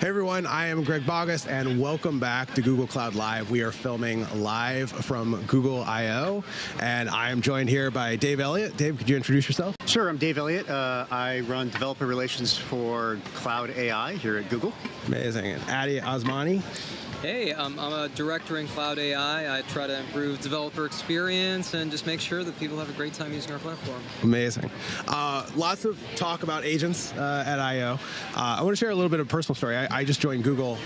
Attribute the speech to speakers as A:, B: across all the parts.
A: Hey everyone, I am Greg Bagues, and welcome back to Google Cloud Live. We are filming live from Google I/O, and I am joined here by Dave Elliot. Dave, could you introduce yourself?
B: Sure, I'm Dave Elliot. I run developer relations for Cloud AI here at Google.
A: Amazing. And Addy Osmani.
C: Hey, I'm a director in Cloud AI. I try to improve developer experience and just make sure that people have a great time using our platform.
A: Amazing. Lots of talk about agents at I/O. I want to share a little bit of a personal story. I just joined Google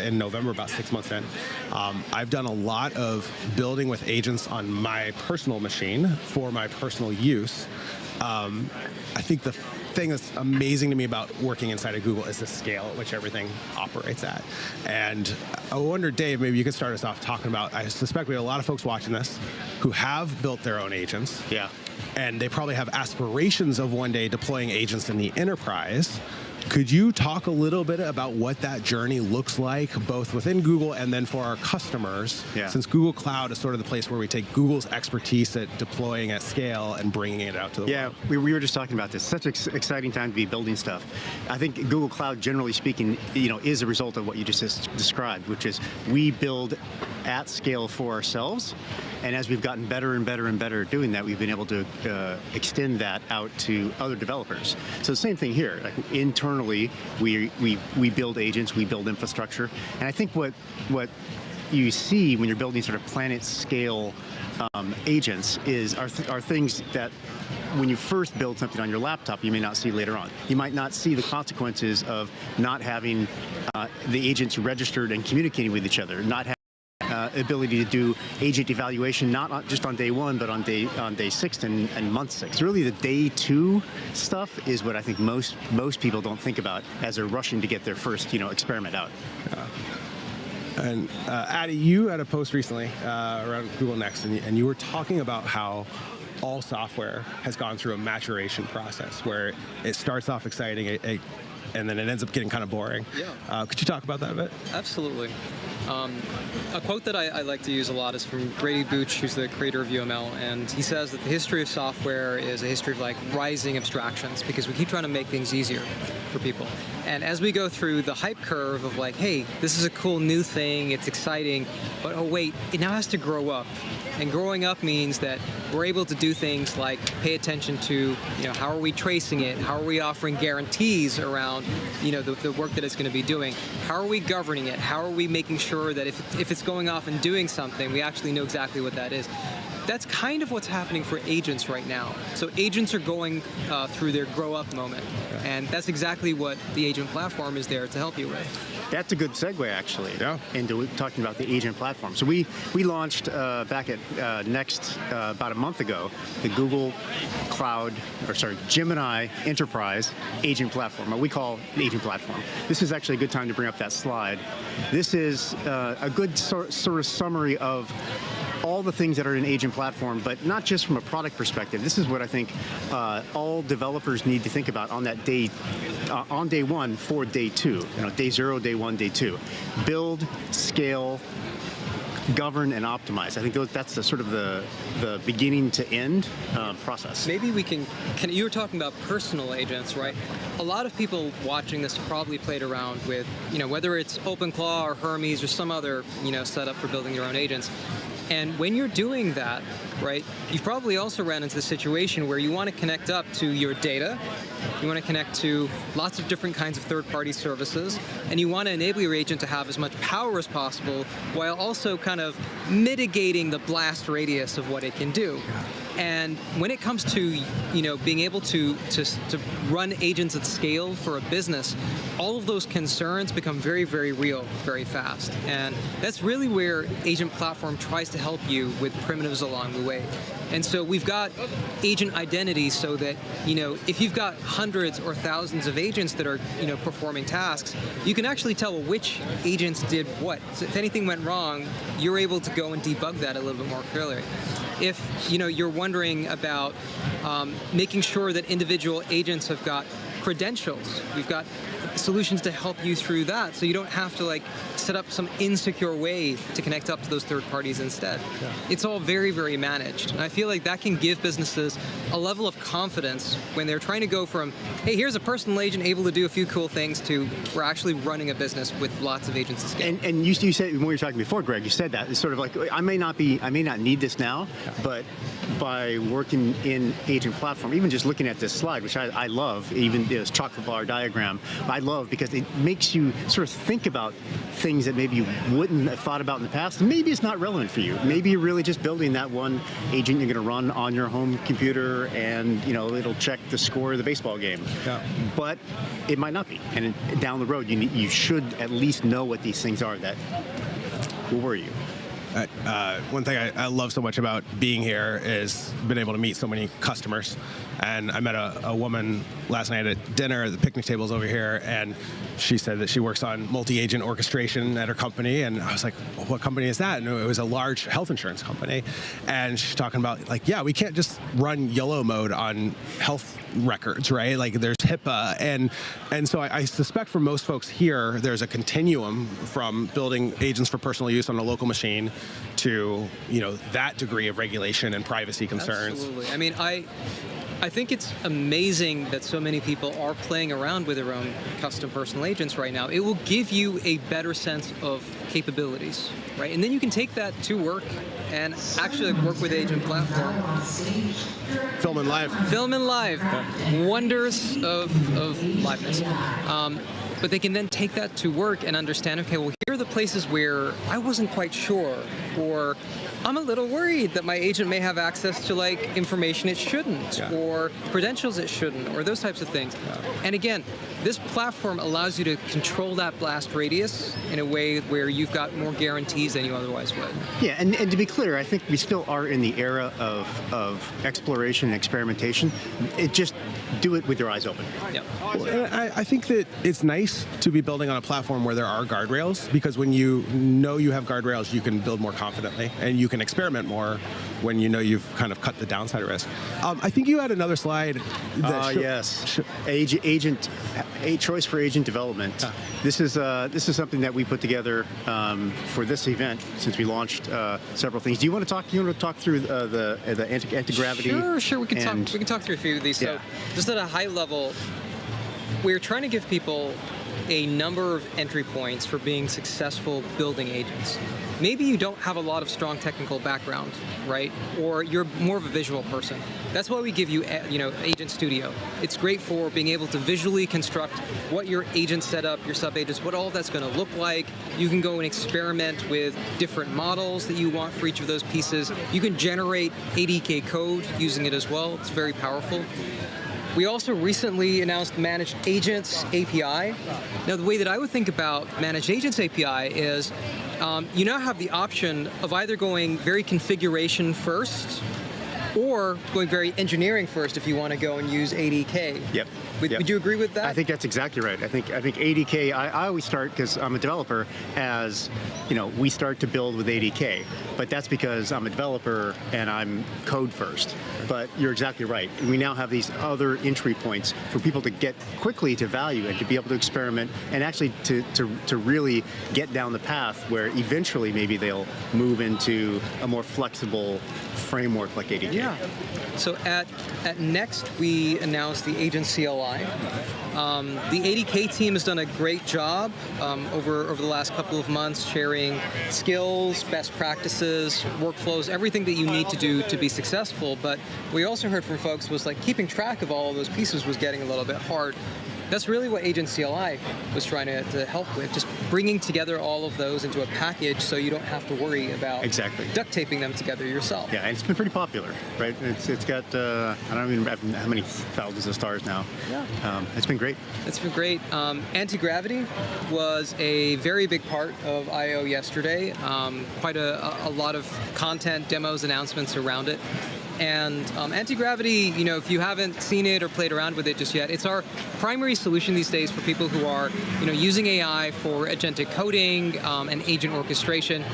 A: in November, about 6 months in. I've done a lot of building with agents on my personal machine for my personal use. I think the thing that's amazing to me about working inside of Google is the scale at which everything operates at. And I wonder, Dave, maybe you could start us off talking about, I suspect we have a lot of folks watching this who have built their own agents.
B: Yeah.
A: And they probably have aspirations of one day deploying agents in the enterprise. Could you talk a little bit about what that journey looks like, both within Google and then for our customers, since Google Cloud is sort of the place where we take Google's expertise at deploying at scale and bringing it out to the world?
B: Yeah, we were just talking about this. Such an exciting time to be building stuff. I think Google Cloud, generally speaking, is a result of what you just described, which is we build at scale for ourselves. And as we've gotten better and better and better at doing that, we've been able to extend that out to other developers. So the same thing here. Like internally, we build agents, we build infrastructure, and I think what you see when you're building sort of planet scale agents are things that when you first build something on your laptop, you may not see later on. You might not see the consequences of not having the agents registered and communicating with each other, not having ability to do agent evaluation, not just on day one, but on day 6 and month 6. Really, the day 2 stuff is what I think most people don't think about as they're rushing to get their first experiment out.
A: And Addy, you had a post recently around Google Next, and you were talking about how all software has gone through a maturation process where it starts off exciting, and then it ends up getting kind of boring.
C: Yeah.
A: Could you talk about that a bit?
C: Absolutely. A quote that I like to use a lot is from Grady Booch, who's the creator of UML, and he says that the history of software is a history of like rising abstractions, because we keep trying to make things easier for people. And as we go through the hype curve of like, hey, this is a cool new thing, it's exciting, but oh wait, it now has to grow up. And growing up means that we're able to do things like pay attention to, how are we tracing it? How are we offering guarantees around, the work that it's going to be doing? How are we governing it? How are we making sure that if it's going off and doing something, we actually know exactly what that is? That's kind of what's happening for agents right now. So agents are going through their grow up moment. And that's exactly what the agent platform is there to help you with.
B: That's a good segue, actually, into talking about the agent platform. So we launched back at Next about a month ago, the Google Gemini Enterprise Agent Platform, what we call an agent platform. This is actually a good time to bring up that slide. This is a good sort of summary of all the things that are in agent platform, but not just from a product perspective. This is what I think all developers need to think about on that day, on day 1 for day 2. Day 0, day 1, day 2. Build, scale, govern, and optimize. I think that's the sort of the beginning to end process.
C: Maybe we can you were talking about personal agents, right? A lot of people watching this probably played around with, whether it's OpenClaw or Hermes or some other, setup for building your own agents. And when you're doing that, right, you've probably also ran into the situation where you want to connect up to your data, you want to connect to lots of different kinds of third-party services, and you want to enable your agent to have as much power as possible while also kind of mitigating the blast radius of what it can do. And when it comes to, being able to run agents at scale for a business, all of those concerns become very, very real very fast. And that's really where Agent Platform tries to help you with primitives along the way. And so we've got agent identity so that, if you've got hundreds or thousands of agents that are, performing tasks, you can actually tell which agents did what. So if anything went wrong, you're able to go and debug that a little bit more clearly. If you're wondering about making sure that individual agents have got credentials. We've got solutions to help you through that, so you don't have to like set up some insecure way to connect up to those third parties instead. Yeah. It's all very, very managed, and I feel like that can give businesses a level of confidence when they're trying to go from, hey, here's a personal agent able to do a few cool things, to we're actually running a business with lots of agents at scale.
B: And you said, when we were talking before, Greg, you said that it's sort of like, I may not need this now, but by working in Agent Platform, even just looking at this slide, which I love, even this chocolate bar diagram, I love because it makes you sort of think about things that maybe you wouldn't have thought about in the past. Maybe it's not relevant for you. Maybe you're really just building that one agent you're going to run on your home computer, and it'll check the score of the baseball game. Yeah. But it might not be. And down the road, you should at least know what these things are that will worry you.
A: One thing I love so much about being here is been able to meet so many customers. And I met a woman last night at dinner. The picnic table's over here, and she said that she works on multi-agent orchestration at her company. And I was like, well, what company is that? And it was a large health insurance company. And she's talking about, like, yeah, we can't just run YOLO mode on health records, right? Like, there's HIPAA. And so I suspect for most folks here, there's a continuum from building agents for personal use on a local machine to, that degree of regulation and privacy concerns.
C: Absolutely. I mean, I think it's amazing that so many people are playing around with their own custom personal agents right now. It will give you a better sense of capabilities, right? And then you can take that to work and actually work with Agent Platform.
A: Film and live.
C: Wonders of liveness. But they can then take that to work and understand, okay, well, here are the places where I wasn't quite sure, or I'm a little worried that my agent may have access to like information it shouldn't, or credentials it shouldn't, or those types of things. And again, this platform allows you to control that blast radius in a way where you've got more guarantees than you otherwise would.
B: Yeah, and to be clear, I think we still are in the era of exploration and experimentation. Just do it with your eyes open.
C: Yeah.
A: Well, I think that it's nice to be building on a platform where there are guardrails, because when you know you have guardrails, you can build more confidently, and you can experiment more when you know you've kind of cut the downside risk. I think you had another slide.
B: Yes, a choice for agent development. This is something that we put together for this event, since we launched several things. Do you want to talk? Through the Antigravity?
C: Sure. We can talk through a few of these. So, just at a high level, we're trying to give people a number of entry points for being successful building agents. Maybe you don't have a lot of strong technical background, right? Or you're more of a visual person. That's why we give you, Agent Studio. It's great for being able to visually construct what your agent setup, your sub-agents, what all that's going to look like. You can go and experiment with different models that you want for each of those pieces. You can generate ADK code using it as well. It's very powerful. We also recently announced Managed Agents API. Now, the way that I would think about Managed Agents API is you now have the option of either going very configuration first, or going very engineering first if you want to go and use ADK.
B: Yep.
C: Would you agree with that?
B: I think that's exactly right. I think ADK, I always start, because I'm a developer, as, we start to build with ADK. But that's because I'm a developer and I'm code first. But you're exactly right. We now have these other entry points for people to get quickly to value and to be able to experiment, and actually to really get down the path where eventually maybe they'll move into a more flexible framework like ADK.
C: Yeah. So at Next, we announced the Agent CLI. The ADK team has done a great job over the last couple of months, sharing skills, best practices, workflows, everything that you need to do to be successful. But we also heard from folks was like keeping track of all of those pieces was getting a little bit hard. That's really what Agent CLI was trying to help with, just bringing together all of those into a package so you don't have to worry about duct taping them together yourself.
B: Yeah, and it's been pretty popular, right? It's got, I don't even know how many thousands of stars now. Yeah. It's been great.
C: It's been great. Antigravity was a very big part of I/O yesterday. Quite a lot of content, demos, announcements around it. And Antigravity, if you haven't seen it or played around with it just yet, it's our primary solution these days for people who are, using AI for agentic coding and agent orchestration.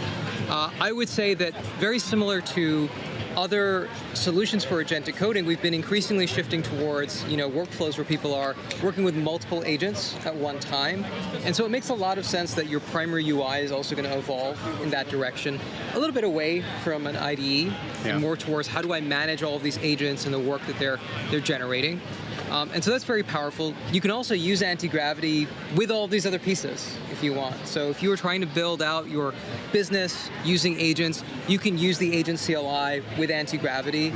C: I would say that very similar to other solutions for agentic coding, we've been increasingly shifting towards workflows where people are working with multiple agents at one time. And so it makes a lot of sense that your primary UI is also going to evolve in that direction, a little bit away from an IDE and more towards how do I manage all of these agents and the work that they're generating. And so that's very powerful. You can also use Antigravity with all these other pieces if you want. So if you were trying to build out your business using agents, you can use the agent CLI with Antigravity,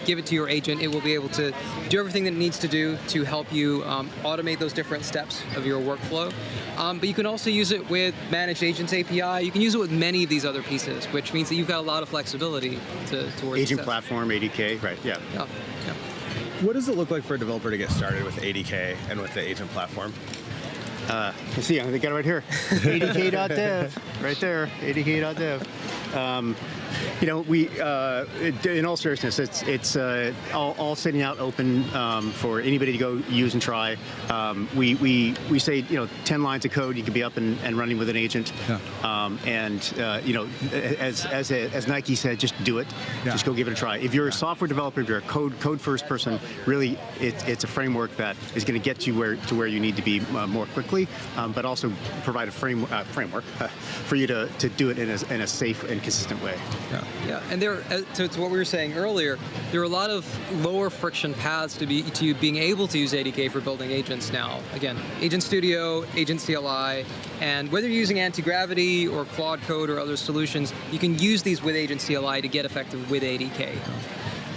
C: give it to your agent. It will be able to do everything that it needs to do to help you automate those different steps of your workflow. But you can also use it with Managed Agents API. You can use it with many of these other pieces, which means that you've got a lot of flexibility towards
B: Agent Platform, ADK, right, yeah.
A: What does it look like for a developer to get started with ADK and with the agent platform?
B: You see, I think I got it right here. adk.dev, right there, adk.dev. We, in all seriousness, it's all sitting out open for anybody to go use and try. We say 10 lines of code, you can be up and running with an agent. As Nike said, just do it. Just go give it a try. If you're a software developer, if you're a code first person, really it's a framework that is going to get you to where you need to be more quickly, but also provide a framework for you to do it in a safe and consistent way.
C: Yeah, and there, to what we were saying earlier, there are a lot of lower friction paths to being able to use ADK for building agents now. Again, Agent Studio, Agent CLI, and whether you're using Antigravity or Claude Code or other solutions, you can use these with Agent CLI to get effective with ADK.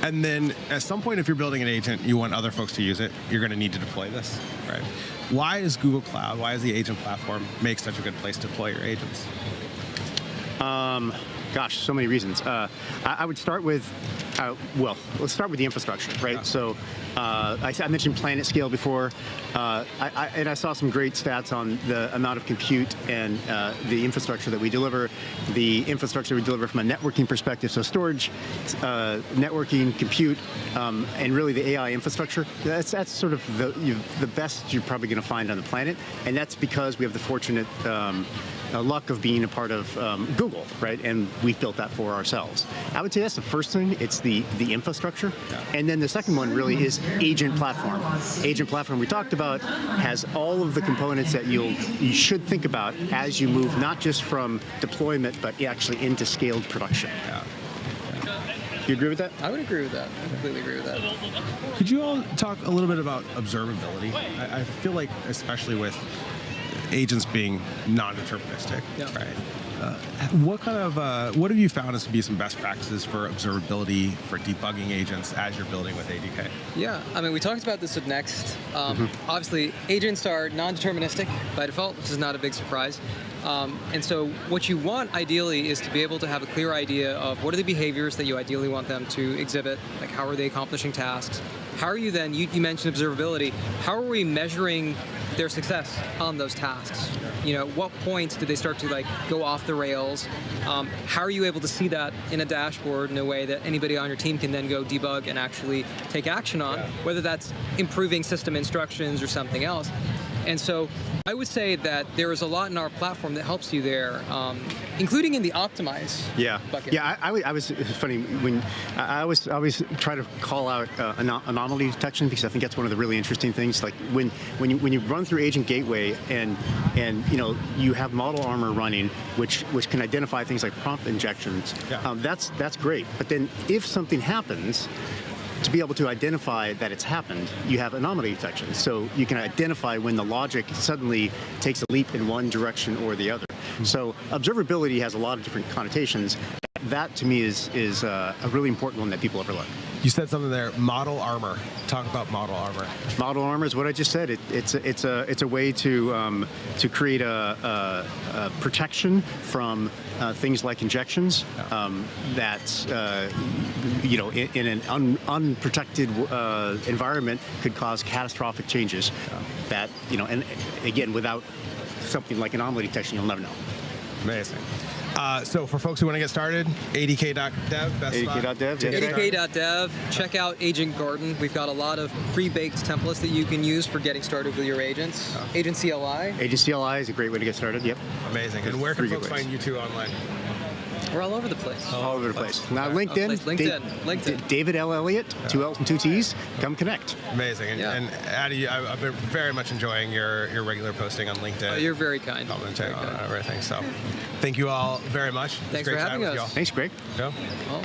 A: And then at some point, if you're building an agent, you want other folks to use it, you're going to need to deploy this, right? Why is Google Cloud, why is the agent platform make such a good place to deploy your agents?
B: Gosh, so many reasons. I would start with, let's start with the infrastructure, right? Yeah. So I mentioned planet scale before, and I saw some great stats on the amount of compute and the infrastructure that we deliver, the infrastructure we deliver from a networking perspective, so storage, networking, compute, and really the AI infrastructure. That's sort of the best you're probably going to find on the planet, and that's because we have the fortunate luck of being a part of Google, right? And we've built that for ourselves. I would say that's the first thing. It's the infrastructure. And then the second one really is agent platform. Agent platform we talked about has all of the components that you should think about as you move not just from deployment, but actually into scaled production. You agree with that?
C: I would agree with that. I completely agree with that.
A: Could you all talk a little bit about observability? I feel like, especially with agents being non-deterministic, right? What have you found as to be some best practices for observability, for debugging agents as you're building with ADK?
C: Yeah, I mean, we talked about this at Next. Obviously, agents are non-deterministic by default, which is not a big surprise. And so what you want, ideally, is to be able to have a clear idea of what are the behaviors that you ideally want them to exhibit, like how are they accomplishing tasks. How are you then, you mentioned observability, how are we measuring their success on those tasks? What points do they start to go off the rails? How are you able to see that in a dashboard in a way that anybody on your team can then go debug and actually take action on, whether that's improving system instructions or something else? And so I would say that there is a lot in our platform that helps you there, including in the optime bucket.
B: Yeah, I was funny when I always try to call out anomaly detection, because I think that's one of the really interesting things. Like when you run through Agent Gateway and you have model armor running, which can identify things like prompt injections. That's great. But then if something happens, to be able to identify that it's happened, you have anomaly detection. So you can identify when the logic suddenly takes a leap in one direction or the other. So observability has a lot of different connotations. That, to me, is a really important one that people overlook.
A: You said something there, model armor. Talk about model armor.
B: Model armor is what I just said. It's a way to create a protection from things like injections that in an unprotected environment could cause catastrophic changes. That and again, without something like anomaly detection, you'll never know.
A: Amazing. So for folks who want to get started, adk.dev, best
B: adk.dev.
C: adk.dev. Check out Agent Garden. We've got a lot of pre-baked templates that you can use for getting started with your agents. Agent CLI.
B: Agent CLI is a great way to get started. Yep.
A: Amazing. And where can folks find you two online?
C: We're all over the place.
B: All over the place. Now, LinkedIn.
C: LinkedIn.
B: David L. Elliott, 2 L's and 2 T's. Come connect.
A: Amazing. And Addy, I've been very much enjoying your regular posting on LinkedIn.
C: Oh, you're very kind.
A: Commenting on everything. So thank you all very much.
C: Thanks for having us.
B: Thanks, Greg.
A: Yeah.
C: Well,